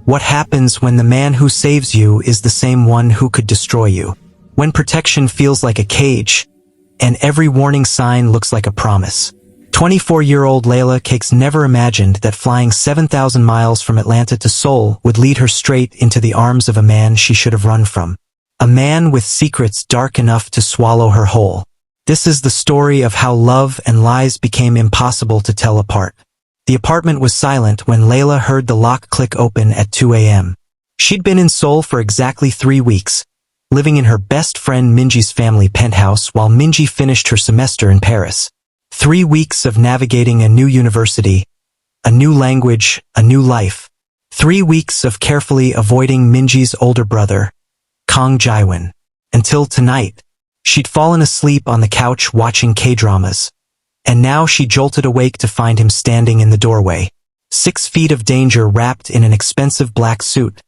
What happens when the man who saves you is the same one who could destroy you? When protection feels like a cage, and every warning sign looks like a promise. 24-year-old Layla Cakes never imagined that flying 7,000 miles from Atlanta to Seoul would lead her straight into the arms of a man she should have run from. A man with secrets dark enough to swallow her whole. This is the story of how love and lies became impossible to tell apart. The apartment was silent when Layla heard the lock click open at 2 a.m. She'd been in Seoul for exactly 3 weeks, living in her best friend Minji's family penthouse while Minji finished her semester in Paris. 3 weeks of navigating a new university, a new language, a new life. 3 weeks of carefully avoiding Minji's older brother, Kang Jiwon. Until tonight, she'd fallen asleep on the couch watching K-dramas. And now she jolted awake to find him standing in the doorway. 6 feet of danger wrapped in an expensive black suit.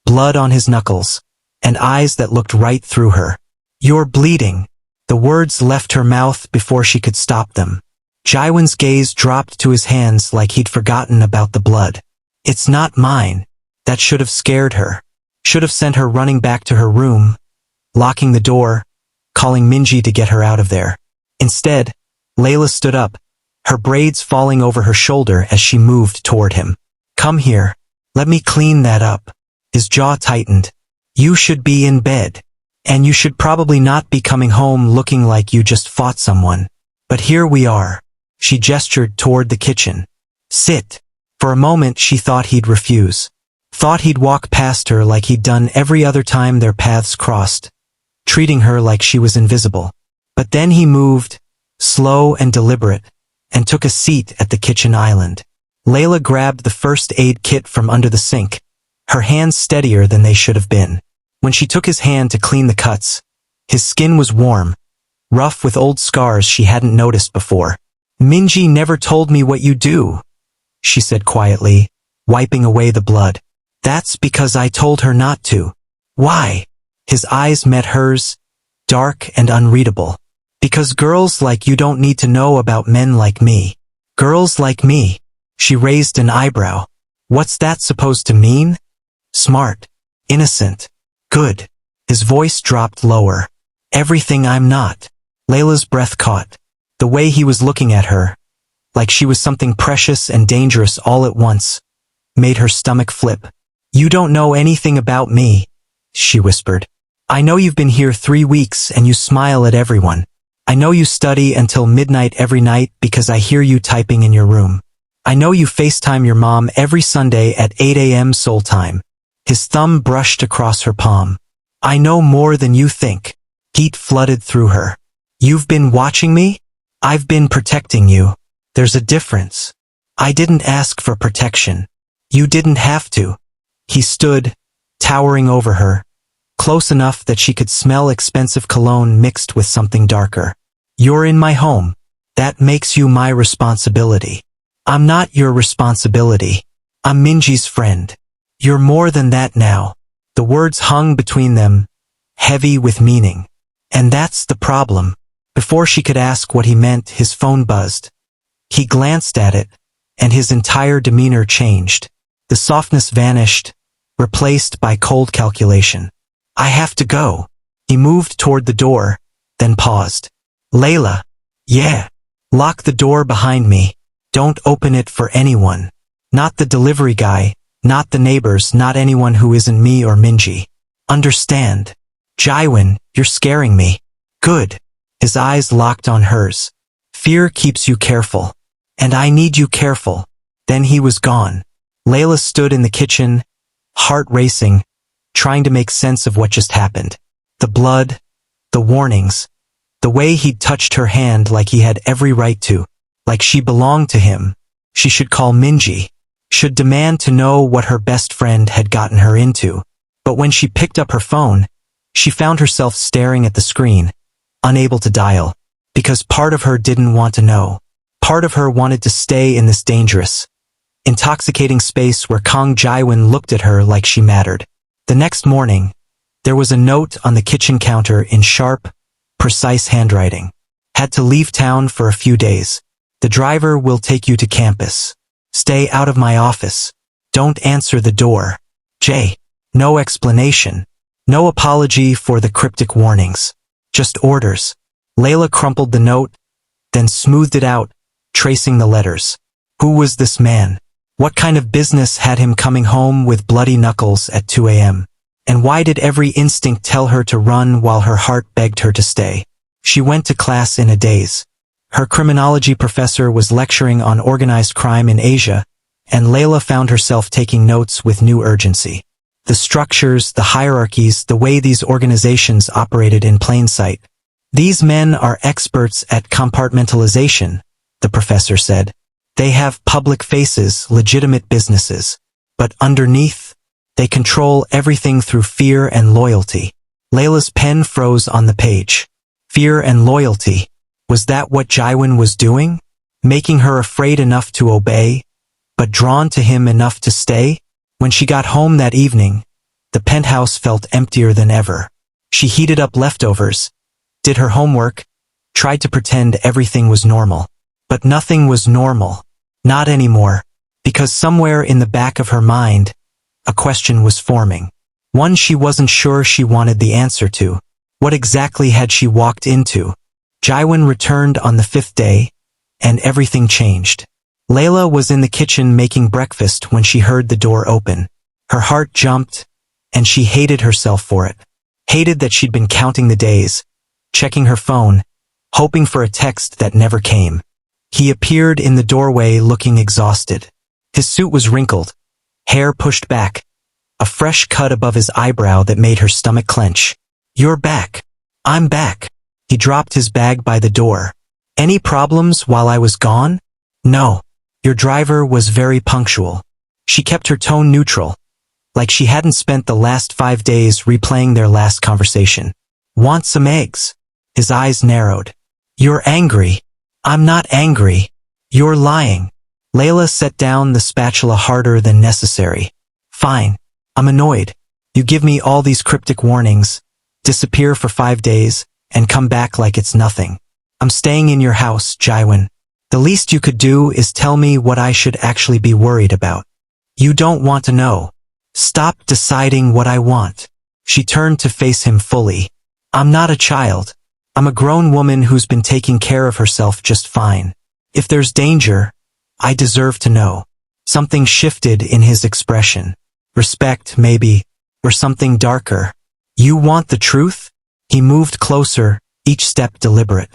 Blood on his knuckles, and eyes that looked right through her. "You're bleeding." The words left her mouth before she could stop them. Jiwon's gaze dropped to his hands like he'd forgotten about the blood. "It's not mine." That should have scared her. Should have sent her running back to her room, locking the door, calling Minji to get her out of there. Instead, Layla stood up, her braids falling over her shoulder as she moved toward him. "Come here. Let me clean that up." His jaw tightened. "You should be in bed. And you should probably not be coming home looking like you just fought someone. But here we are." She gestured toward the kitchen. "Sit." For a moment she thought he'd refuse. Thought he'd walk past her like he'd done every other time their paths crossed, treating her like she was invisible. But then he moved, slow and deliberate, and took a seat at the kitchen island. Layla grabbed the first aid kit from under the sink, her hands steadier than they should have been. When she took his hand to clean the cuts, his skin was warm, rough with old scars she hadn't noticed before. "Minji never told me what you do," she said quietly, wiping away the blood. "That's because I told her not to." "Why?" His eyes met hers, dark and unreadable. "Because girls like you don't need to know about men like me." "Girls like me?" She raised an eyebrow. "What's that supposed to mean?" "Smart. Innocent. Good." His voice dropped lower. "Everything I'm not." Layla's breath caught. The way he was looking at her, like she was something precious and dangerous all at once, made her stomach flip. "You don't know anything about me," she whispered. "I know you've been here 3 weeks and you smile at everyone. I know you study until midnight every night because I hear you typing in your room. I know you FaceTime your mom every Sunday at 8 a.m. Seoul time." His thumb brushed across her palm. "I know more than you think." Heat flooded through her. "You've been watching me? I've been protecting you. There's a difference. I didn't ask for protection. You didn't have to." He stood, towering over her, close enough that she could smell expensive cologne mixed with something darker. "You're in my home. That makes you my responsibility." "I'm not your responsibility. I'm Minji's friend." "You're more than that now." The words hung between them, heavy with meaning. And that's the problem. Before she could ask what he meant, his phone buzzed. He glanced at it, and his entire demeanor changed. The softness vanished, replaced by cold calculation. "I have to go." He moved toward the door, then paused. "Layla." "Yeah." "Lock the door behind me. Don't open it for anyone. Not the delivery guy, not the neighbors, not anyone who isn't me or Minji. Understand?" "Jiwon, you're scaring me." "Good." His eyes locked on hers. "Fear keeps you careful. And I need you careful." Then he was gone. Layla stood in the kitchen, heart racing, trying to make sense of what just happened. The blood, the warnings, the way he'd touched her hand like he had every right to, like she belonged to him. She should call Minji, should demand to know what her best friend had gotten her into. But when she picked up her phone, she found herself staring at the screen, unable to dial, because part of her didn't want to know. Part of her wanted to stay in this dangerous, intoxicating space where Kang Jiwon looked at her like she mattered. The next morning, there was a note on the kitchen counter in sharp, precise handwriting. "Had to leave town for a few days. The driver will take you to campus. Stay out of my office. Don't answer the door." J. No explanation. No apology for the cryptic warnings. Just orders. Layla crumpled the note, then smoothed it out, tracing the letters. Who was this man? What kind of business had him coming home with bloody knuckles at 2 a.m.? And why did every instinct tell her to run while her heart begged her to stay? She went to class in a daze. Her criminology professor was lecturing on organized crime in Asia, and Layla found herself taking notes with new urgency. The structures, the hierarchies, the way these organizations operated in plain sight. These men are experts at compartmentalization, the professor said. They have public faces, legitimate businesses. But underneath, they control everything through fear and loyalty. Layla's pen froze on the page. Fear and loyalty. Was that what Jiwon was doing? Making her afraid enough to obey, but drawn to him enough to stay? When she got home that evening, the penthouse felt emptier than ever. She heated up leftovers, did her homework, tried to pretend everything was normal. But nothing was normal. Not anymore. Because somewhere in the back of her mind, a question was forming. One she wasn't sure she wanted the answer to. What exactly had she walked into? Jiwon returned on the 5th day, and everything changed. Layla was in the kitchen making breakfast when she heard the door open. Her heart jumped, and she hated herself for it. Hated that she'd been counting the days, checking her phone, hoping for a text that never came. He appeared in the doorway looking exhausted. His suit was wrinkled, hair pushed back, a fresh cut above his eyebrow that made her stomach clench. "You're back. I'm back." He dropped his bag by the door. "Any problems while I was gone?" "No. Your driver was very punctual." She kept her tone neutral, like she hadn't spent the last 5 days replaying their last conversation. "Want some eggs?" His eyes narrowed. "You're angry." "I'm not angry. You're lying." Layla set down the spatula harder than necessary. "Fine. I'm annoyed. You give me all these cryptic warnings, disappear for 5 days, and come back like it's nothing. I'm staying in your house, Jiwon. The least you could do is tell me what I should actually be worried about. You don't want to know. Stop deciding what I want." She turned to face him fully. "I'm not a child. I'm a grown woman who's been taking care of herself just fine. If there's danger, I deserve to know." Something shifted in his expression. Respect, maybe, or something darker. "You want the truth?" He moved closer, each step deliberate.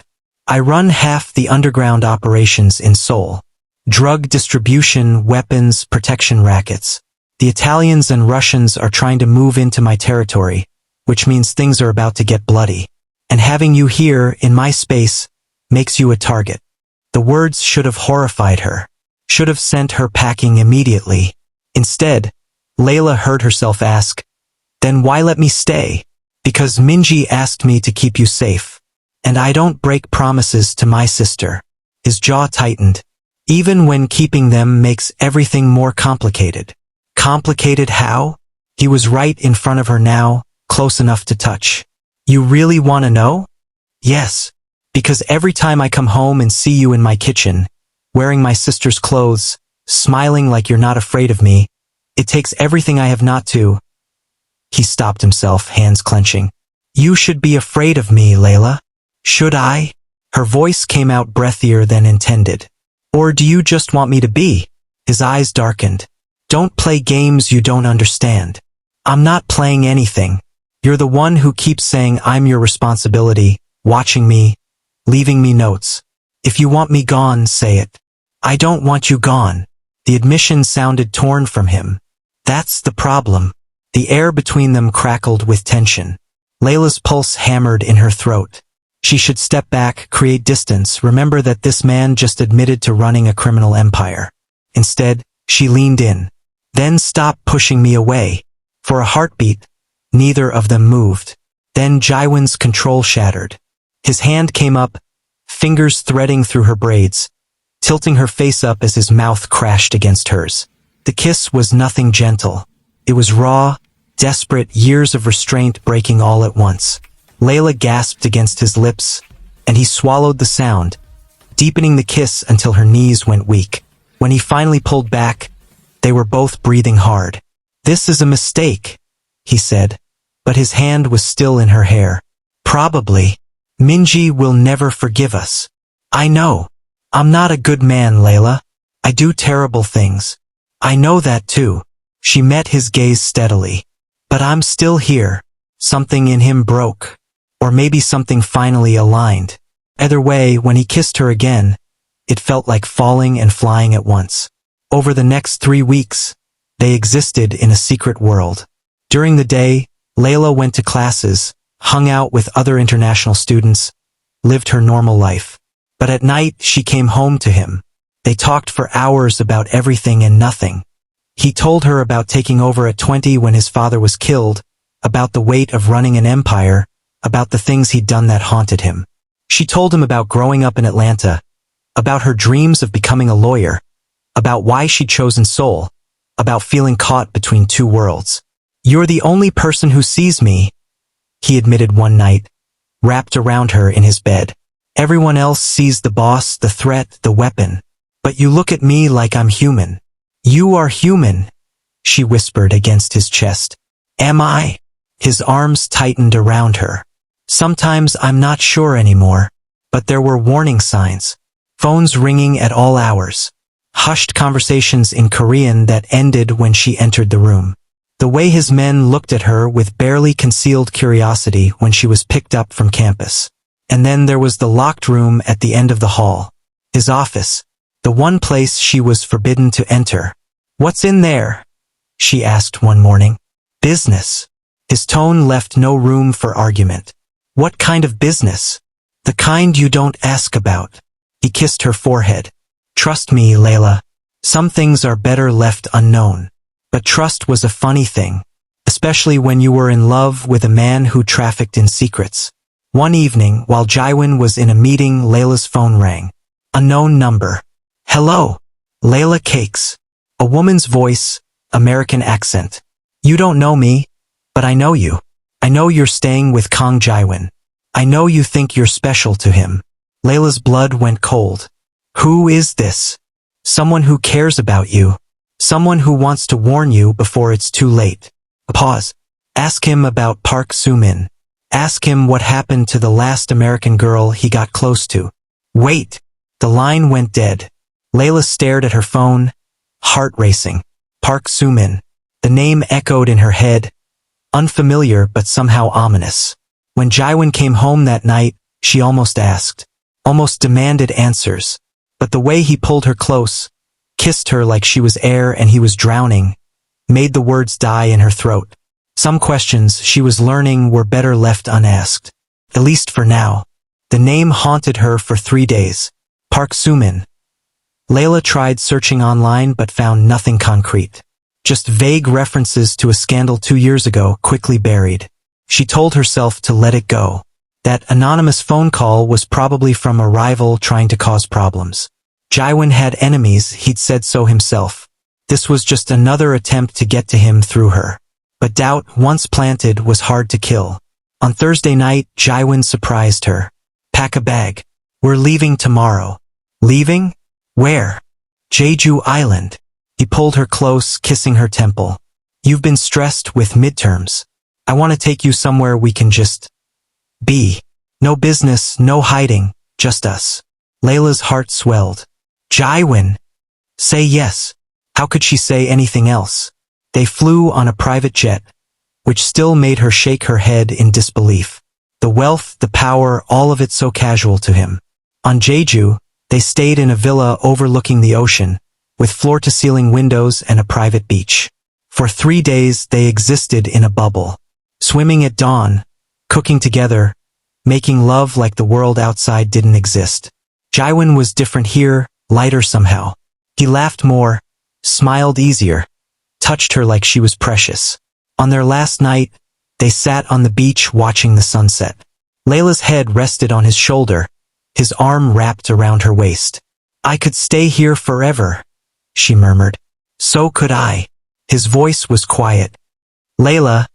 "I run half the underground operations in Seoul. Drug distribution, weapons, protection rackets. The Italians and Russians are trying to move into my territory, which means things are about to get bloody. And having you here, in my space, makes you a target." The words should have horrified her, should have sent her packing immediately. Instead, Layla heard herself ask, "Then why let me stay?" "Because Minji asked me to keep you safe. And I don't break promises to my sister." His jaw tightened. "Even when keeping them makes everything more complicated." Complicated how? He was right in front of her now, close enough to touch. "You really want to know?" "Yes. Because every time I come home and see you in my kitchen, wearing my sister's clothes, smiling like you're not afraid of me, it takes everything I have not to." He stopped himself, hands clenching. "You should be afraid of me, Layla." "Should I?" Her voice came out breathier than intended. "Or do you just want me to be?" His eyes darkened. "Don't play games you don't understand." "I'm not playing anything. You're the one who keeps saying I'm your responsibility, watching me, leaving me notes. If you want me gone, say it." "I don't want you gone." The admission sounded torn from him. "That's the problem." The air between them crackled with tension. Layla's pulse hammered in her throat. She should step back, create distance, remember that this man just admitted to running a criminal empire. Instead, she leaned in. "Then stop pushing me away." For a heartbeat, neither of them moved. Then Jiwon's control shattered. His hand came up, fingers threading through her braids, tilting her face up as his mouth crashed against hers. The kiss was nothing gentle. It was raw, desperate, years of restraint breaking all at once. Layla gasped against his lips, and he swallowed the sound, deepening the kiss until her knees went weak. When he finally pulled back, they were both breathing hard. "This is a mistake," he said, but his hand was still in her hair. "Probably. Minji will never forgive us." "I know. I'm not a good man, Layla. I do terrible things. I know that too." She met his gaze steadily. "But I'm still here." Something in him broke. Or maybe something finally aligned. Either way, when he kissed her again, it felt like falling and flying at once. Over the next 3 weeks, they existed in a secret world. During the day, Layla went to classes, hung out with other international students, lived her normal life. But at night, she came home to him. They talked for hours about everything and nothing. He told her about taking over at 20 when his father was killed, about the weight of running an empire, about the things he'd done that haunted him. She told him about growing up in Atlanta, about her dreams of becoming a lawyer, about why she'd chosen Seoul, about feeling caught between two worlds. "You're the only person who sees me," he admitted one night, wrapped around her in his bed. "Everyone else sees the boss, the threat, the weapon. But you look at me like I'm human." "You are human," she whispered against his chest. "Am I?" His arms tightened around her. "Sometimes I'm not sure anymore." But there were warning signs. Phones ringing at all hours. Hushed conversations in Korean that ended when she entered the room. The way his men looked at her with barely concealed curiosity when she was picked up from campus. And then there was the locked room at the end of the hall. His office. The one place she was forbidden to enter. "What's in there?" she asked one morning. "Business." His tone left no room for argument. "What kind of business?" "The kind you don't ask about." He kissed her forehead. "Trust me, Layla. Some things are better left unknown." But trust was a funny thing, especially when you were in love with a man who trafficked in secrets. One evening, while Jiwon was in a meeting, Layla's phone rang. Unknown number. "Hello, Layla Cakes." A woman's voice, American accent. "You don't know me, but I know you. I know you're staying with Kang Jiwon. I know you think you're special to him." Layla's blood went cold. Who is this? Someone who cares about you. Someone who wants to warn you before it's too late. A pause. Ask him about Park Soo-min. Ask him what happened to the last American girl he got close to. Wait. The line went dead. Layla stared at her phone, heart racing. Park Soo-min. The name echoed in her head, unfamiliar but somehow ominous. When Jiwon came home that night, she almost asked, almost demanded answers. But the way he pulled her close, kissed her like she was air and he was drowning, made the words die in her throat. Some questions she was learning were better left unasked. At least for now. The name haunted her for 3 days. Park Soo-min. Layla tried searching online but found nothing concrete. Just vague references to a scandal 2 years ago, quickly buried. She told herself to let it go. That anonymous phone call was probably from a rival trying to cause problems. Jiwon had enemies, he'd said so himself. This was just another attempt to get to him through her. But doubt, once planted, was hard to kill. On Thursday night, Jiwon surprised her. "Pack a bag. We're leaving tomorrow." "Leaving? Where?" "Jeju Island." He pulled her close, kissing her temple. "You've been stressed with midterms. I want to take you somewhere we can just be. No business, no hiding, just us." Layla's heart swelled. Jiwon. Say yes. How could she say anything else? They flew on a private jet, which still made her shake her head in disbelief. The wealth, the power, all of it so casual to him. On Jeju, they stayed in a villa overlooking the ocean, with floor-to-ceiling windows and a private beach. For 3 days, they existed in a bubble. Swimming at dawn, cooking together, making love like the world outside didn't exist. Jiwon was different here, lighter somehow. He laughed more, smiled easier, touched her like she was precious. On their last night, they sat on the beach watching the sunset. Layla's head rested on his shoulder, his arm wrapped around her waist. "I could stay here forever," she murmured. "So could I." His voice was quiet. "Layla,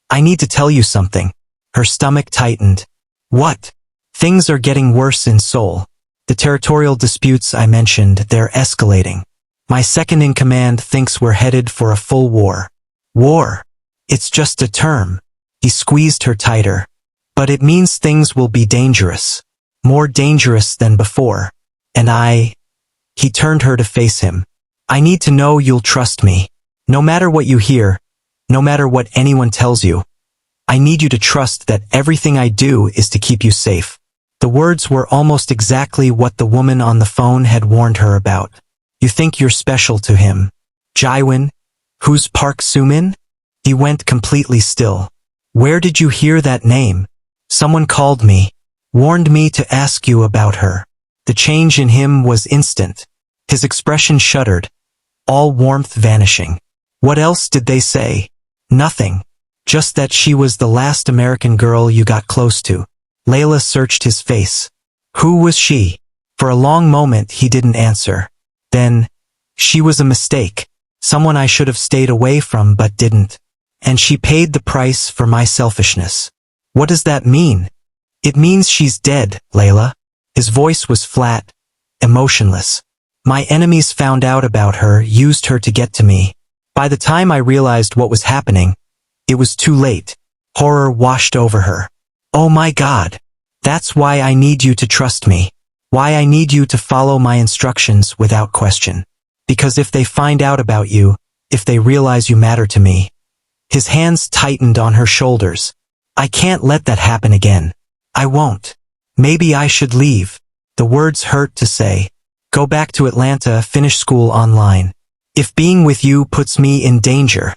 I need to tell you something." Her stomach tightened. "What?" "Things are getting worse in Seoul. The territorial disputes I mentioned, they're escalating. My second-in-command thinks we're headed for a full war." War. It's just a term. He squeezed her tighter. But it means things will be dangerous. More dangerous than before. And He turned her to face him. I need to know you'll trust me. No matter what you hear, no matter what anyone tells you, I need you to trust that everything I do is to keep you safe. The words were almost exactly what the woman on the phone had warned her about. You think you're special to him. Jiwon? Who's Park Soo-min? He went completely still. Where did you hear that name? Someone called me. Warned me to ask you about her. The change in him was instant. His expression shuddered, all warmth vanishing. What else did they say? Nothing. Just that she was the last American girl you got close to. Layla searched his face. Who was she? For a long moment he didn't answer. Then, she was a mistake. Someone I should have stayed away from but didn't. And she paid the price for my selfishness. What does that mean? It means she's dead, Layla. His voice was flat, emotionless. My enemies found out about her, used her to get to me. By the time I realized what was happening, it was too late. Horror washed over her. Oh my God. That's why I need you to trust me. Why I need you to follow my instructions without question. Because if they find out about you, if they realize you matter to me. His hands tightened on her shoulders. I can't let that happen again. I won't. Maybe I should leave. The words hurt to say. Go back to Atlanta, finish school online. If being with you puts me in danger.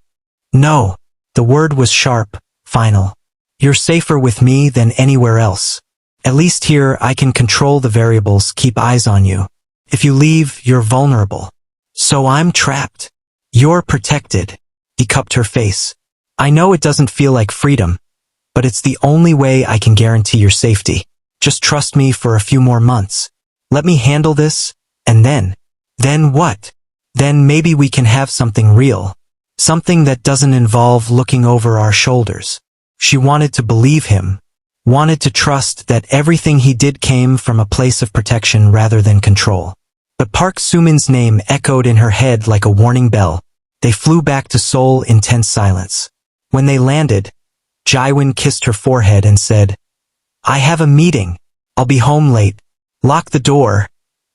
No. The word was sharp, final. You're safer with me than anywhere else. At least here I can control the variables, keep eyes on you. If you leave, you're vulnerable. So I'm trapped. You're protected. He cupped her face. I know it doesn't feel like freedom, but it's the only way I can guarantee your safety. Just trust me for a few more months. Let me handle this, and then what? Then maybe we can have something real. Something that doesn't involve looking over our shoulders. She wanted to believe him, wanted to trust that everything he did came from a place of protection rather than control. But Park Soo-min's name echoed in her head like a warning bell. They flew back to Seoul in tense silence. When they landed, Jiwon kissed her forehead and said, I have a meeting. I'll be home late. Lock the door.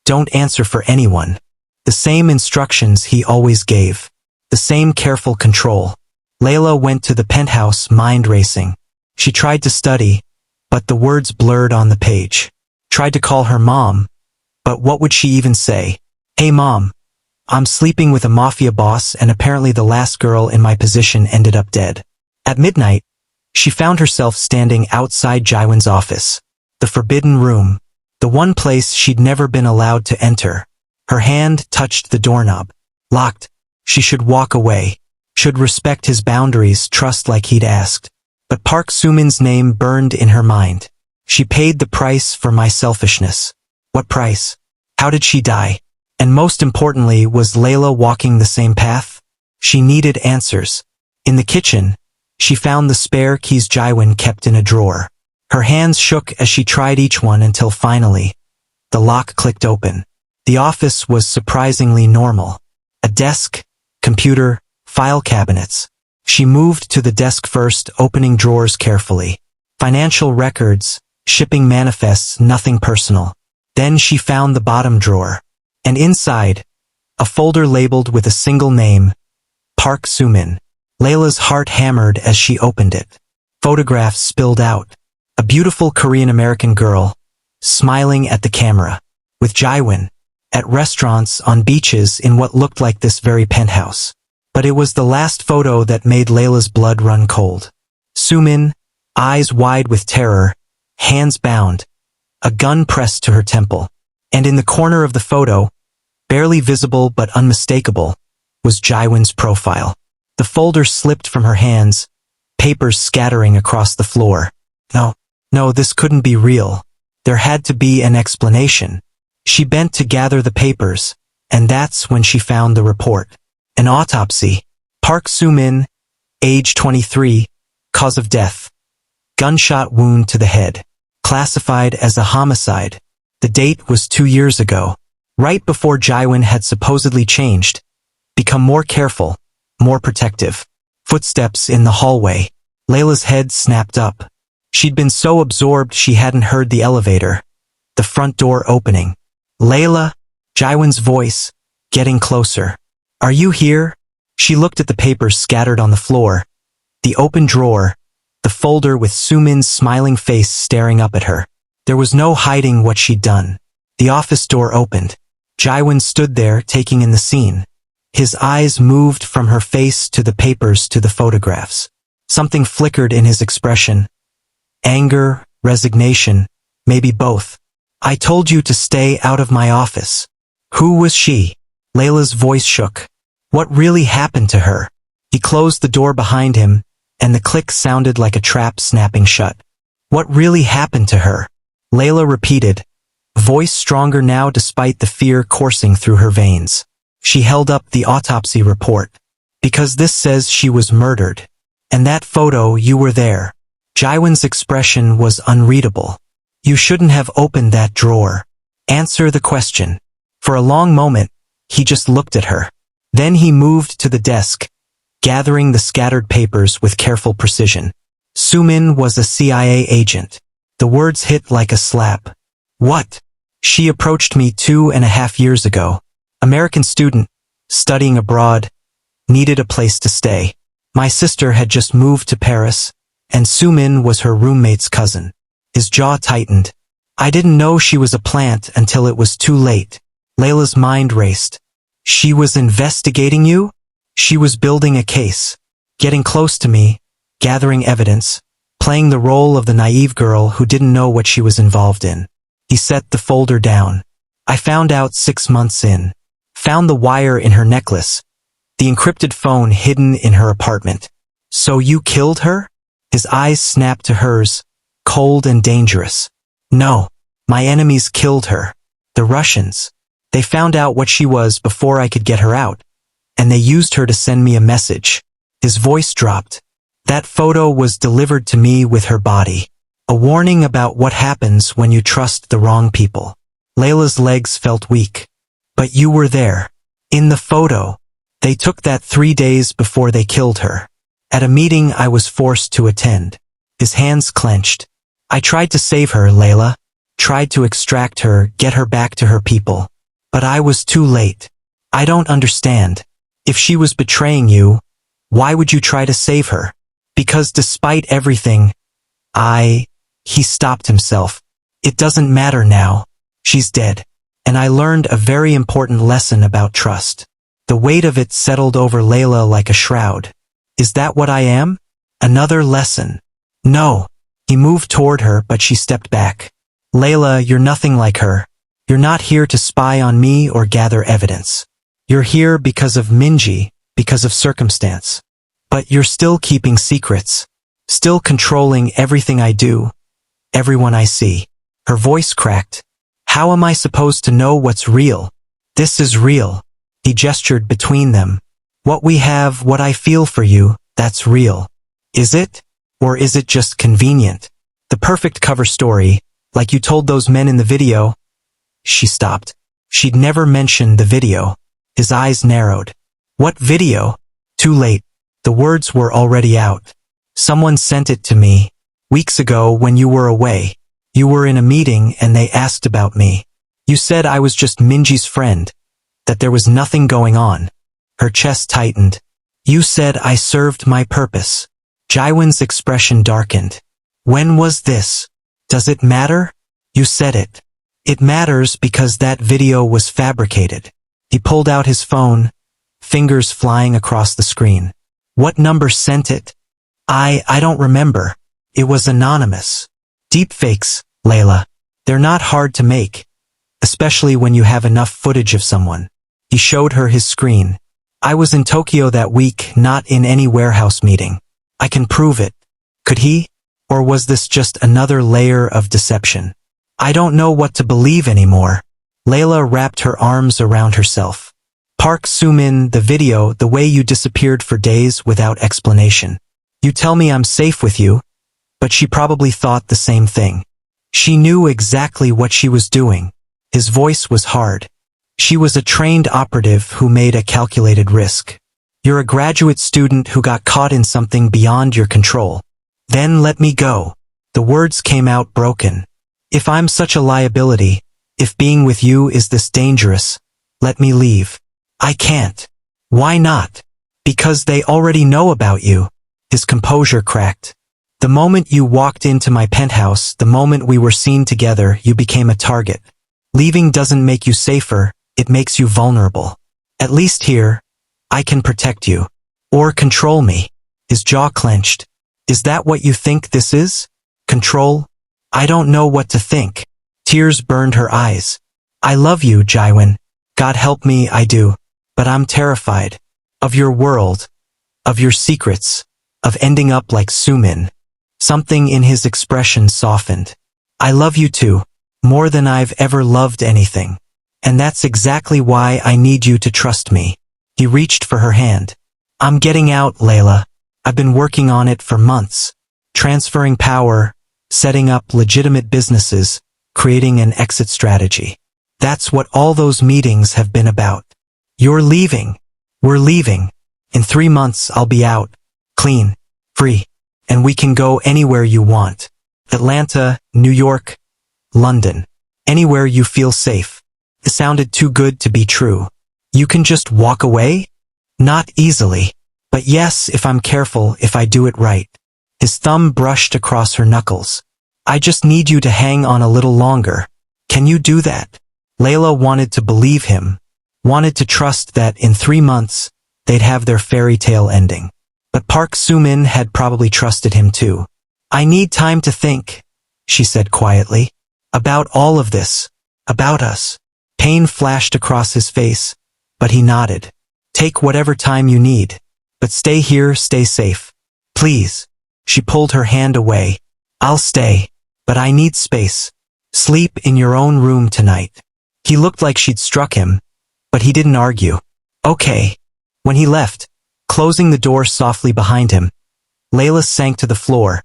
Don't answer for anyone. The same instructions he always gave. The same careful control. Layla went to the penthouse, mind racing. She tried to study, but the words blurred on the page. Tried to call her mom, but what would she even say? Hey mom, I'm sleeping with a mafia boss and apparently the last girl in my position ended up dead. At midnight, she found herself standing outside Jiwon's office. The forbidden room. The one place she'd never been allowed to enter. Her hand touched the doorknob. Locked. She should walk away. Should respect his boundaries, trust like he'd asked. But Park Soo-min's name burned in her mind. She paid the price for my selfishness. What price? How did she die? And most importantly, was Layla walking the same path? She needed answers. In the kitchen, she found the spare keys Jiwon kept in a drawer. Her hands shook as she tried each one until finally, the lock clicked open. The office was surprisingly normal. A desk, computer, file cabinets. She moved to the desk first, opening drawers carefully. Financial records, shipping manifests, nothing personal. Then she found the bottom drawer. And inside, a folder labeled with a single name, Park Soo-min. Layla's heart hammered as she opened it. Photographs spilled out. A beautiful Korean-American girl, smiling at the camera, with Jiwon, at restaurants, on beaches, in what looked like this very penthouse. But it was the last photo that made Layla's blood run cold. Soo-min, eyes wide with terror, hands bound, a gun pressed to her temple. And in the corner of the photo, barely visible but unmistakable, was Jiwon's profile. The folder slipped from her hands, papers scattering across the floor. No, this couldn't be real. There had to be an explanation. She bent to gather the papers, and that's when she found the report. An autopsy. Park Soo-min, age 23, cause of death. Gunshot wound to the head. Classified as a homicide. The date was 2 years ago, right before Jiwon had supposedly changed, become more careful, more protective. Footsteps in the hallway. Layla's head snapped up. She'd been so absorbed she hadn't heard the elevator. The front door opening. Layla? Jiwon's voice, getting closer. Are you here? She looked at the papers scattered on the floor. The open drawer. The folder with Sumin's smiling face staring up at her. There was no hiding what she'd done. The office door opened. Jiwon stood there taking in the scene. His eyes moved from her face to the papers to the photographs. Something flickered in his expression. Anger, resignation, maybe both. I told you to stay out of my office. Who was she? Layla's voice shook. What really happened to her? He closed the door behind him, and the click sounded like a trap snapping shut. What really happened to her? Layla repeated, voice stronger now despite the fear coursing through her veins. She held up the autopsy report. Because this says she was murdered. And that photo, you were there. Jiwon's expression was unreadable. You shouldn't have opened that drawer. Answer the question. For a long moment, he just looked at her. Then he moved to the desk, gathering the scattered papers with careful precision. Sumin was a CIA agent. The words hit like a slap. What? She approached me 2.5 years ago. American student, studying abroad, needed a place to stay. My sister had just moved to Paris, and Sumin was her roommate's cousin. His jaw tightened. I didn't know she was a plant until it was too late. Layla's mind raced. She was investigating you? She was building a case, getting close to me, gathering evidence, playing the role of the naive girl who didn't know what she was involved in. He set the folder down. I found out 6 months in. Found the wire in her necklace, the encrypted phone hidden in her apartment. So you killed her? His eyes snapped to hers, cold and dangerous. No, my enemies killed her. The Russians. They found out what she was before I could get her out, and they used her to send me a message. His voice dropped. That photo was delivered to me with her body. A warning about what happens when you trust the wrong people. Layla's legs felt weak. But you were there. In the photo. They took that 3 days before they killed her. At a meeting I was forced to attend. His hands clenched. I tried to save her, Layla. Tried to extract her, get her back to her people. But I was too late. I don't understand. If she was betraying you, why would you try to save her? Because despite everything, He stopped himself. It doesn't matter now. She's dead. And I learned a very important lesson about trust. The weight of it settled over Layla like a shroud. Is that what I am? Another lesson. No. He moved toward her, but she stepped back. Layla, you're nothing like her. You're not here to spy on me or gather evidence. You're here because of Minji, because of circumstance. But you're still keeping secrets. Still controlling everything I do, everyone I see. Her voice cracked. How am I supposed to know what's real? This is real. He gestured between them. What we have, what I feel for you, that's real. Is it? Or is it just convenient? The perfect cover story, like you told those men in the video. She stopped. She'd never mentioned the video. His eyes narrowed. What video? Too late. The words were already out. Someone sent it to me. Weeks ago when you were away. You were in a meeting and they asked about me. You said I was just Minji's friend. That there was nothing going on. Her chest tightened. You said I served my purpose. Jiwon's expression darkened. When was this? Does it matter? You said it. It matters because that video was fabricated. He pulled out his phone, fingers flying across the screen. What number sent it? I don't remember. It was anonymous. Deepfakes, Layla. They're not hard to make, especially when you have enough footage of someone. He showed her his screen. I was in Tokyo that week, not in any warehouse meeting. I can prove it. Could he? Or was this just another layer of deception? I don't know what to believe anymore. Layla wrapped her arms around herself. Park Sumin, the video, the way you disappeared for days without explanation. You tell me I'm safe with you, but she probably thought the same thing. She knew exactly what she was doing. His voice was hard. She was a trained operative who made a calculated risk. You're a graduate student who got caught in something beyond your control. Then let me go. The words came out broken. If I'm such a liability, if being with you is this dangerous, let me leave. I can't. Why not? Because they already know about you. His composure cracked. The moment you walked into my penthouse, the moment we were seen together, you became a target. Leaving doesn't make you safer, it makes you vulnerable. At least here, I can protect you. Or control me. His jaw clenched. Is that what you think this is? Control? I don't know what to think. Tears burned her eyes. I love you, Jiwon. God help me, I do. But I'm terrified. Of your world. Of your secrets. Of ending up like Sumin. Something in his expression softened. I love you too. More than I've ever loved anything. And that's exactly why I need you to trust me. He reached for her hand. I'm getting out, Layla. I've been working on it for months. Transferring power, setting up legitimate businesses, creating an exit strategy. That's what all those meetings have been about. You're leaving. We're leaving. In 3 months I'll be out. Clean. Free. And we can go anywhere you want. Atlanta, New York, London. Anywhere you feel safe. It sounded too good to be true. You can just walk away? Not easily. But yes, if I'm careful, if I do it right. His thumb brushed across her knuckles. I just need you to hang on a little longer. Can you do that? Layla wanted to believe him. Wanted to trust that in 3 months, they'd have their fairy tale ending. But Park Soo-min had probably trusted him too. I need time to think, she said quietly. About all of this. About us. Pain flashed across his face, but he nodded. Take whatever time you need. But stay here, stay safe. Please. She pulled her hand away. I'll stay. But I need space. Sleep in your own room tonight. He looked like she'd struck him, but he didn't argue. Okay. When he left, closing the door softly behind him, Layla sank to the floor,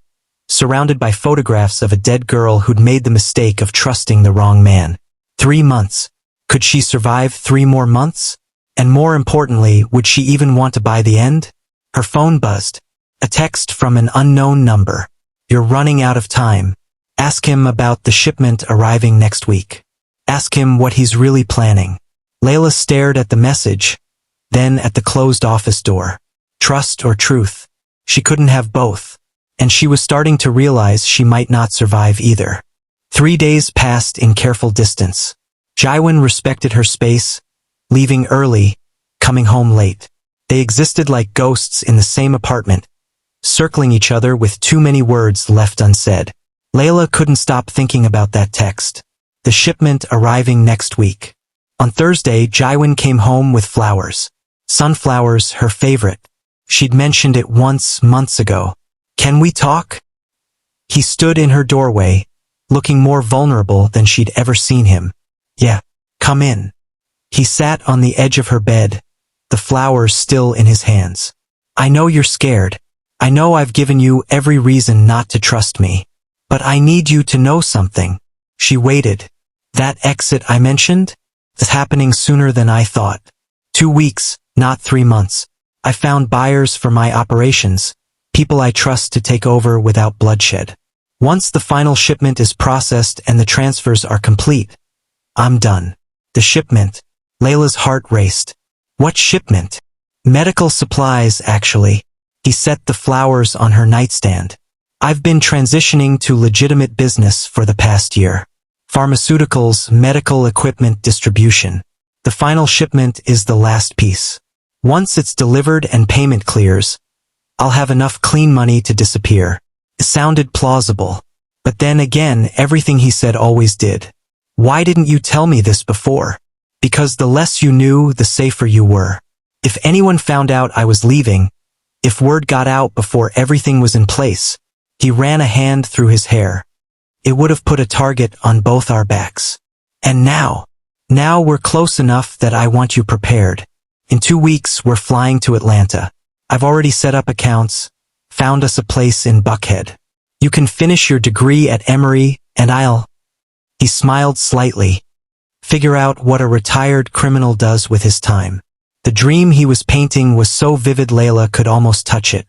surrounded by photographs of a dead girl who'd made the mistake of trusting the wrong man. 3 months. Could she survive 3 more months? And more importantly, would she even want to buy the end? Her phone buzzed. A text from an unknown number. You're running out of time. Ask him about the shipment arriving next week. Ask him what he's really planning. Layla stared at the message, then at the closed office door. Trust or truth? She couldn't have both. And she was starting to realize she might not survive either. 3 days passed in careful distance. Jiwon respected her space, leaving early, coming home late. They existed like ghosts in the same apartment, circling each other with too many words left unsaid. Layla couldn't stop thinking about that text. The shipment arriving next week. On Thursday, Jiwon came home with flowers. Sunflowers, her favorite. She'd mentioned it once, months ago. Can we talk? He stood in her doorway, looking more vulnerable than she'd ever seen him. Yeah, come in. He sat on the edge of her bed, the flowers still in his hands. I know you're scared. I know I've given you every reason not to trust me. But I need you to know something. She waited. That exit I mentioned? Is happening sooner than I thought. 2 weeks, not 3 months. I found buyers for my operations, people I trust to take over without bloodshed. Once the final shipment is processed and the transfers are complete, I'm done. The shipment. Layla's heart raced. What shipment? Medical supplies, actually. He set the flowers on her nightstand. I've been transitioning to legitimate business for the past year. Pharmaceuticals, medical equipment distribution. The final shipment is the last piece. Once it's delivered and payment clears, I'll have enough clean money to disappear. It sounded plausible. But then again, everything he said always did. Why didn't you tell me this before? Because the less you knew, the safer you were. If anyone found out I was leaving, if word got out before everything was in place, he ran a hand through his hair. It would have put a target on both our backs. And now we're close enough that I want you prepared. In 2 weeks, we're flying to Atlanta. I've already set up accounts, found us a place in Buckhead. You can finish your degree at Emory, and I'll... He smiled slightly. Figure out what a retired criminal does with his time. The dream he was painting was so vivid Layla could almost touch it.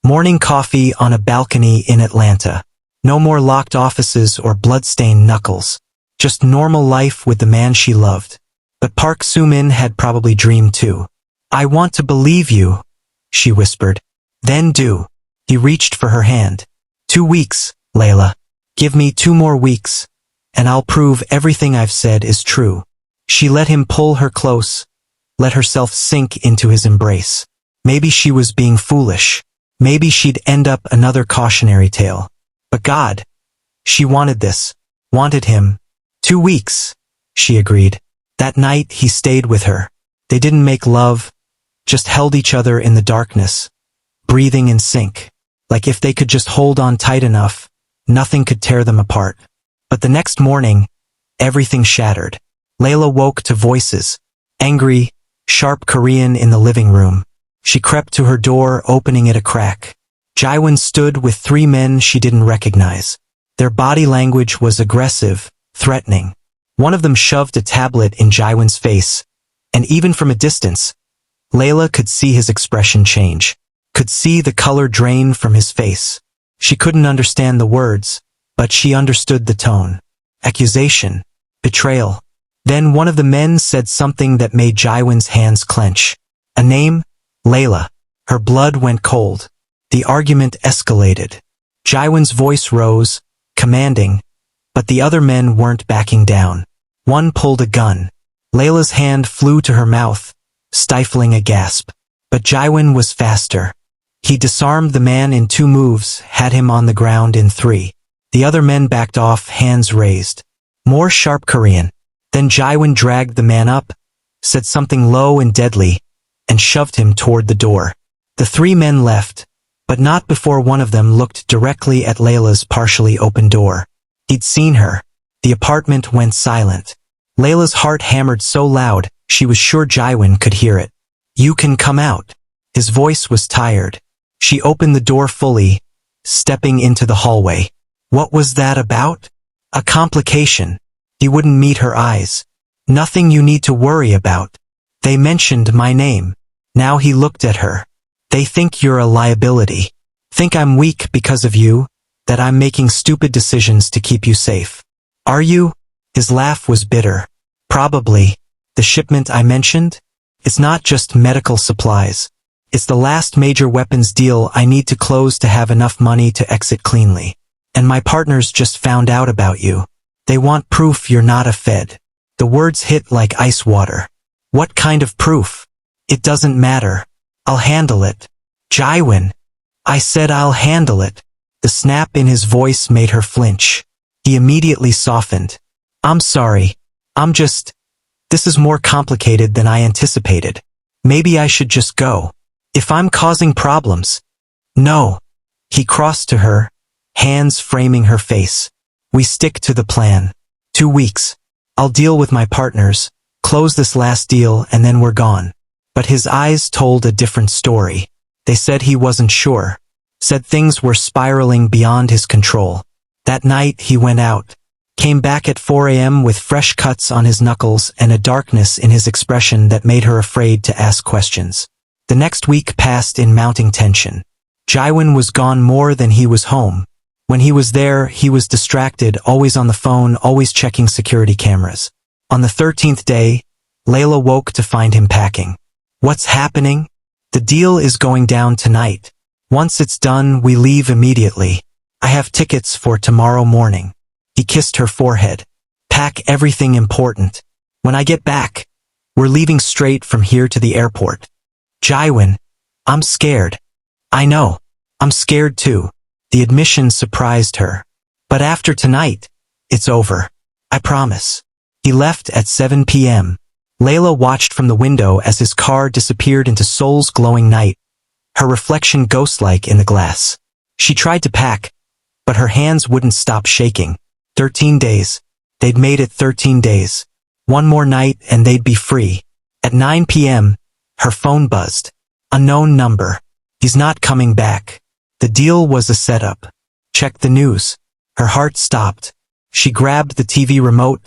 Morning coffee on a balcony in Atlanta. No more locked offices or blood-stained knuckles. Just normal life with the man she loved. But Park Soo-min had probably dreamed too. "I want to believe you," she whispered. "Then do." He reached for her hand. 2 weeks, Layla. Give me 2 more weeks, and I'll prove everything I've said is true. She let him pull her close, let herself sink into his embrace. Maybe she was being foolish. Maybe she'd end up another cautionary tale. But God, she wanted this, wanted him. 2 weeks, she agreed. That night he stayed with her. They didn't make love, just held each other in the darkness, breathing in sync. Like if they could just hold on tight enough, nothing could tear them apart. But the next morning, everything shattered. Layla woke to voices, angry, sharp Korean in the living room. She crept to her door, opening it a crack. Jiwon stood with 3 men she didn't recognize. Their body language was aggressive, threatening. One of them shoved a tablet in Jiwon's face, and even from a distance, Layla could see his expression change, could see the color drain from his face. She couldn't understand the words, but she understood the tone. Accusation, betrayal. Then one of the men said something that made Jiwon's hands clench. A name? Layla. Her blood went cold. The argument escalated. Jiwon's voice rose, commanding, but the other men weren't backing down. One pulled a gun. Layla's hand flew to her mouth, stifling a gasp. But Jiwon was faster. He disarmed the man in 2 moves, had him on the ground in 3. The other men backed off, hands raised. More sharp Korean. Then Jiwon dragged the man up, said something low and deadly, and shoved him toward the door. The 3 men left, but not before one of them looked directly at Layla's partially open door. He'd seen her. The apartment went silent. Layla's heart hammered so loud, she was sure Jiwon could hear it. "You can come out." His voice was tired. She opened the door fully, stepping into the hallway. What was that about? A complication. He wouldn't meet her eyes. "Nothing you need to worry about. They mentioned my name." Now he looked at her. "They think you're a liability. Think I'm weak because of you, that I'm making stupid decisions to keep you safe. Are you?" His laugh was bitter. "Probably. The shipment I mentioned? It's not just medical supplies. It's the last major weapons deal I need to close to have enough money to exit cleanly. And my partners just found out about you. They want proof you're not a Fed." The words hit like ice water. "What kind of proof?" "It doesn't matter. I'll handle it." "Jiwon, I said I'll handle it." The snap in his voice made her flinch. He immediately softened. "I'm sorry. This is more complicated than I anticipated. Maybe I should just go. If I'm causing problems." "No." He crossed to her, hands framing her face. "We stick to the plan. 2 weeks. I'll deal with my partners, close this last deal, and then we're gone." But his eyes told a different story. They said he wasn't sure. Said things were spiraling beyond his control. That night he went out. Came back at 4 a.m. with fresh cuts on his knuckles and a darkness in his expression that made her afraid to ask questions. The next week passed in mounting tension. Jiwon was gone more than he was home. When he was there, he was distracted, always on the phone, always checking security cameras. On the 13th day, Layla woke to find him packing. "What's happening?" "The deal is going down tonight. Once it's done, we leave immediately. I have tickets for tomorrow morning." He kissed her forehead. "Pack everything important. When I get back, we're leaving straight from here to the airport." "Jiwon, I'm scared." "I know. I'm scared too." The admission surprised her. "But after tonight, it's over. I promise." He left at 7 p.m. Layla watched from the window as his car disappeared into Seoul's glowing night, her reflection ghost-like in the glass. She tried to pack, but her hands wouldn't stop shaking. 13 days. They'd made it 13 days. One more night and they'd be free. At 9 p.m., her phone buzzed. Unknown number. He's not coming back. The deal was a setup. Check the news. Her heart stopped. She grabbed the TV remote,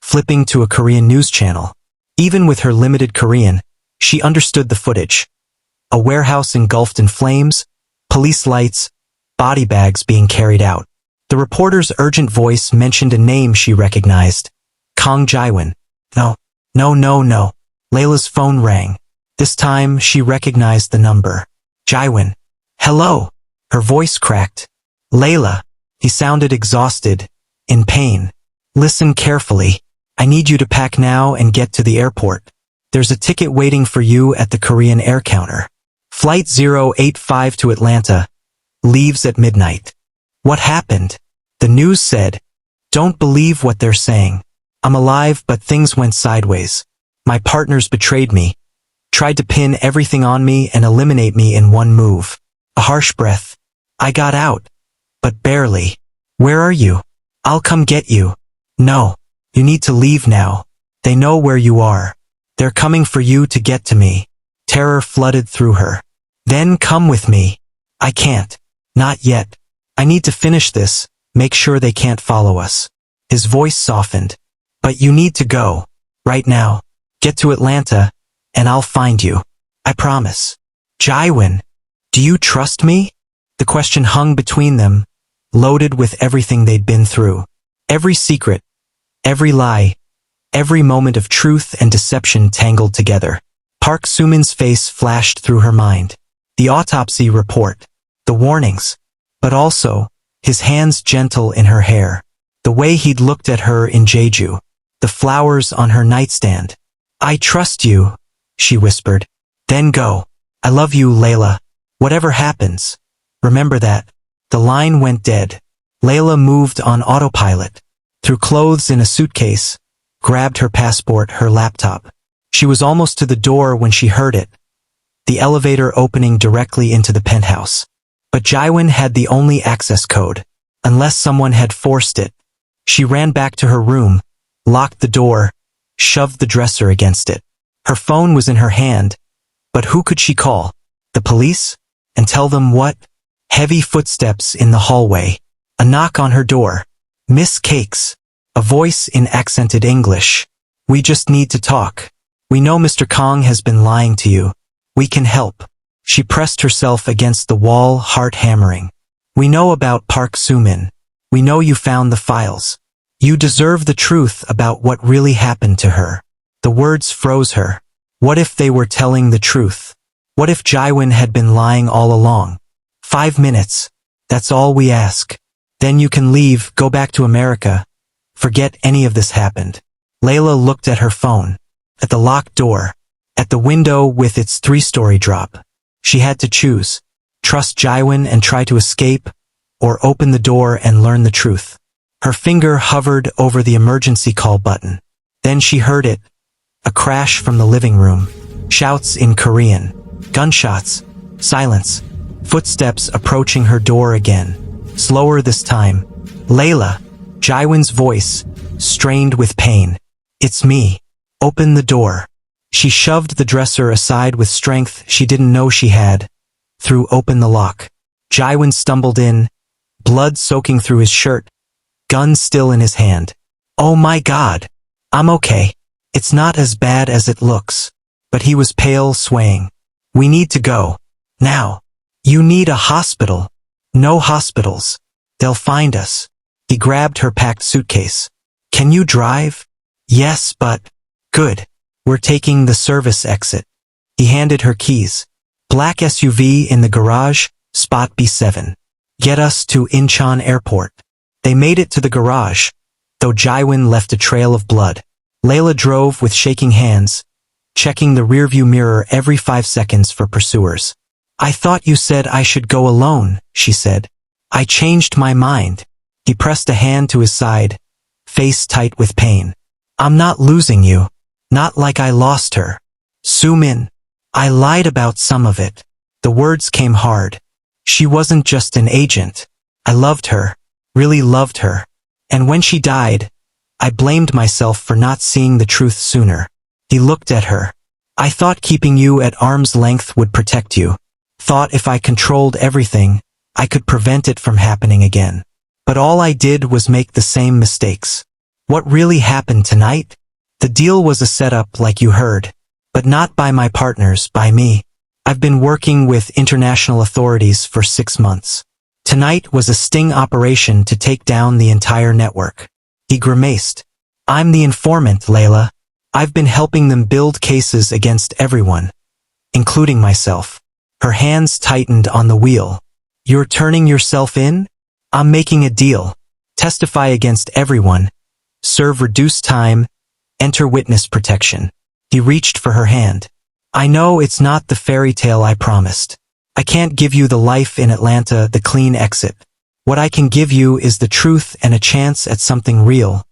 flipping to a Korean news channel. Even with her limited Korean, She understood the footage. A warehouse engulfed in flames, police lights, body bags being carried out. The reporter's urgent voice mentioned a name she recognized. Kang Jiwon. No. Layla's phone rang. This time, she recognized the number. Jiwon. Hello. Her voice cracked. Layla. He sounded exhausted, in pain. Listen carefully. I need you to pack now and get to the airport. There's a ticket waiting for you at the Korean air counter. Flight 085 to Atlanta. Leaves at midnight. What happened? The news said. Don't believe what they're saying. I'm alive, but things went sideways. My partners betrayed me. Tried to pin everything on me and eliminate me in one move. A harsh breath. I got out. But barely. Where are you? I'll come get you. No. You need to leave now. They know where you are. They're coming for you to get to me. Terror flooded through her. Then come with me. I can't. Not yet. I need to finish this, make sure they can't follow us. His voice softened. But you need to go. Right now. Get to Atlanta, and I'll find you. I promise. Jiwon, do you trust me? The question hung between them, loaded with everything they'd been through. Every secret, every lie, every moment of truth and deception tangled together. Park Soo-min's face flashed through her mind. The autopsy report, the warnings, but also, his hands gentle in her hair, the way he'd looked at her in Jeju, the flowers on her nightstand. I trust you, she whispered. Then go. I love you, Layla. Whatever happens. Remember that. The line went dead. Layla moved on autopilot, threw clothes in a suitcase, grabbed her passport, her laptop. She was almost to the door when she heard it. The elevator opening directly into the penthouse. But Jiwon had the only access code, unless someone had forced it. She ran back to her room, locked the door, shoved the dresser against it. Her phone was in her hand, but who could she call? The police? And tell them what? Heavy footsteps in the hallway. A knock on her door. Miss Cakes. A voice in accented English. We just need to talk. We know Mr. Kang has been lying to you. We can help. She pressed herself against the wall, heart hammering. We know about Park Soo-min. We know you found the files. You deserve the truth about what really happened to her. The words froze her. What if they were telling the truth? What if Jiwon had been lying all along? 5 minutes. That's all we ask. Then you can leave, go back to America. Forget any of this happened. Layla looked at her phone. At the locked door. At the window with its 3-story drop. She had to choose. Trust Jiwon and try to escape, or open the door and learn the truth. Her finger hovered over the emergency call button. Then she heard it. A crash from the living room. Shouts in Korean. Gunshots. Silence. Footsteps approaching her door again. Slower this time. Layla. Jiwon's voice, strained with pain. It's me. Open the door. She shoved the dresser aside with strength she didn't know she had. Threw open the lock. Jiwon stumbled in, blood soaking through his shirt, gun still in his hand. Oh my God. I'm okay. It's not as bad as it looks. But he was pale, swaying. We need to go. Now. You need a hospital. No hospitals. They'll find us. He grabbed her packed suitcase. Can you drive? Yes, but... Good. We're taking the service exit. He handed her keys. Black SUV in the garage, spot B7. Get us to Incheon Airport. They made it to the garage, though Jiwon left a trail of blood. Layla drove with shaking hands, checking the rearview mirror every 5 seconds for pursuers. I thought you said I should go alone, she said. I changed my mind. He pressed a hand to his side, face tight with pain. I'm not losing you. Not like I lost her. Soo-min. I lied about some of it. The words came hard. She wasn't just an agent. I loved her. Really loved her. And when she died, I blamed myself for not seeing the truth sooner. He looked at her. I thought keeping you at arm's length would protect you. Thought if I controlled everything, I could prevent it from happening again. But all I did was make the same mistakes. What really happened tonight? The deal was a setup like you heard. But not by my partners, by me. I've been working with international authorities for 6 months. Tonight was a sting operation to take down the entire network. He grimaced. I'm the informant, Layla. I've been helping them build cases against everyone, including myself. Her hands tightened on the wheel. You're turning yourself in? I'm making a deal. Testify against everyone. Serve reduced time. Enter witness protection. He reached for her hand. I know it's not the fairy tale I promised. I can't give you the life in Atlanta, the clean exit. What I can give you is the truth and a chance at something real,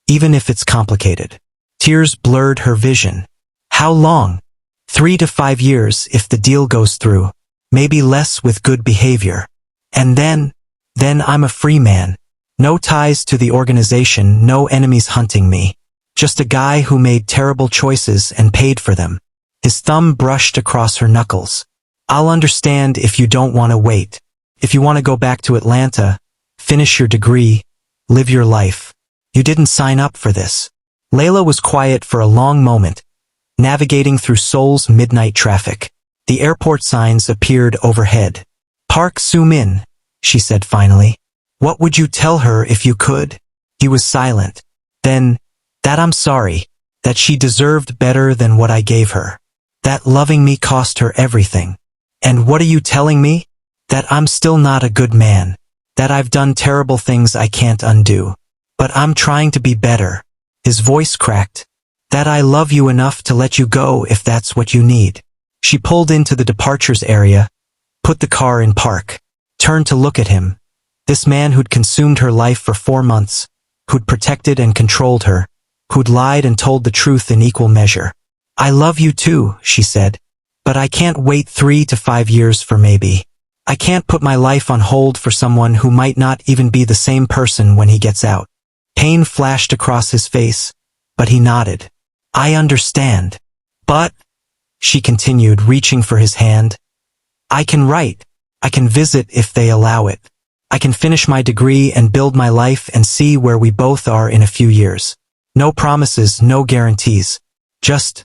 even if it's complicated. Tears blurred her vision. How long? 3 to 5 years if the deal goes through. Maybe less with good behavior. And then I'm a free man. No ties to the organization, no enemies hunting me. Just a guy who made terrible choices and paid for them. His thumb brushed across her knuckles. I'll understand if you don't want to wait. If you want to go back to Atlanta, finish your degree, live your life. You didn't sign up for this. Layla was quiet for a long moment, navigating through Seoul's midnight traffic. The airport signs appeared overhead. Park Soo-min, she said finally. What would you tell her if you could? He was silent. Then, that I'm sorry, that she deserved better than what I gave her. That loving me cost her everything. And what are you telling me? That I'm still not a good man. That I've done terrible things I can't undo. But I'm trying to be better. His voice cracked. That I love you enough to let you go if that's what you need. She pulled into the departures area, put the car in park, turned to look at him. This man who'd consumed her life for 4 months, who'd protected and controlled her, who'd lied and told the truth in equal measure. I love you too, she said. But I can't wait 3 to 5 years for maybe. I can't put my life on hold for someone who might not even be the same person when he gets out. Pain flashed across his face, but he nodded. I understand. But, she continued, reaching for his hand, I can write. I can visit if they allow it. I can finish my degree and build my life and see where we both are in a few years. No promises, no guarantees. Just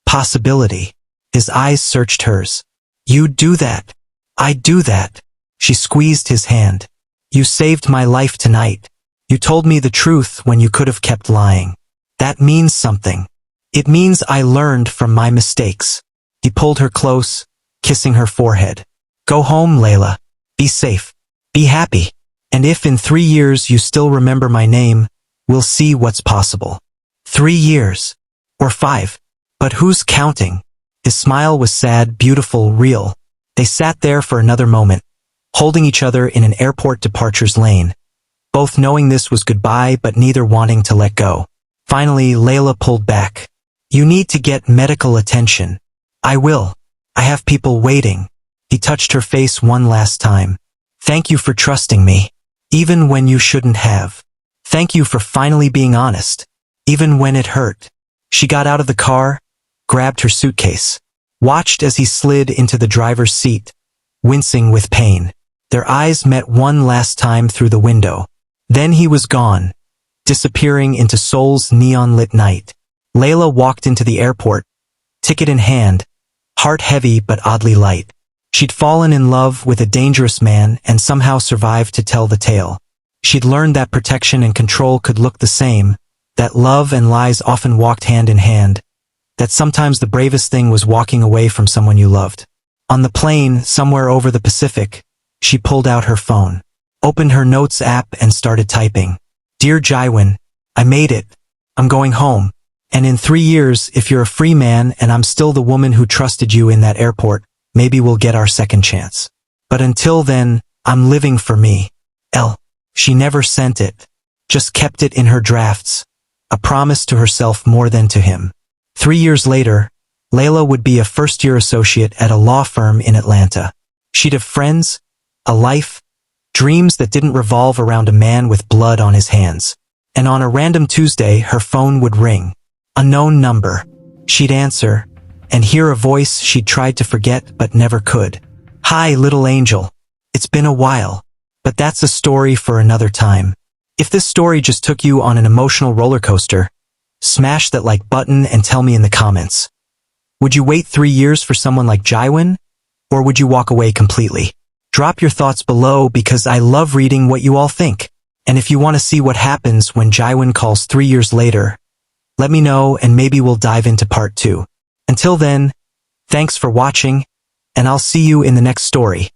possibility. His eyes searched hers. You'd do that. I'd do that. She squeezed his hand. You saved my life tonight. You told me the truth when you could have kept lying. That means something. It means I learned from my mistakes. He pulled her close, kissing her forehead. Go home, Layla. Be safe. Be happy. And if in 3 years you still remember my name, we'll see what's possible. 3 years. Or 5. But who's counting? His smile was sad, beautiful, real. They sat there for another moment, holding each other in an airport departures lane, both knowing this was goodbye but neither wanting to let go. Finally, Layla pulled back. You need to get medical attention. I will. I have people waiting. He touched her face one last time. Thank you for trusting me, even when you shouldn't have. Thank you for finally being honest, even when it hurt. She got out of the car, grabbed her suitcase, watched as he slid into the driver's seat, wincing with pain. Their eyes met one last time through the window. Then he was gone, disappearing into Seoul's neon-lit night. Layla walked into the airport, ticket in hand, heart heavy but oddly light. She'd fallen in love with a dangerous man and somehow survived to tell the tale. She'd learned that protection and control could look the same, that love and lies often walked hand in hand, that sometimes the bravest thing was walking away from someone you loved. On the plane, somewhere over the Pacific, she pulled out her phone, opened her notes app and started typing. Dear Jiwon, I made it. I'm going home. And in 3 years, if you're a free man and I'm still the woman who trusted you in that airport, maybe we'll get our second chance. But until then, I'm living for me. She never sent it, just kept it in her drafts, a promise to herself more than to him. 3 years later, Layla would be a first-year associate at a law firm in Atlanta. She'd have friends, a life, dreams that didn't revolve around a man with blood on his hands. And on a random Tuesday, her phone would ring. Unknown number. She'd answer, and hear a voice she'd tried to forget but never could. Hi, little angel. It's been a while. But that's a story for another time. If this story just took you on an emotional roller coaster, smash that like button and tell me in the comments. Would you wait 3 years for someone like Jiwon? Or would you walk away completely? Drop your thoughts below because I love reading what you all think. And if you want to see what happens when Jiwon calls 3 years later, let me know and maybe we'll dive into part 2. Until then, thanks for watching, and I'll see you in the next story.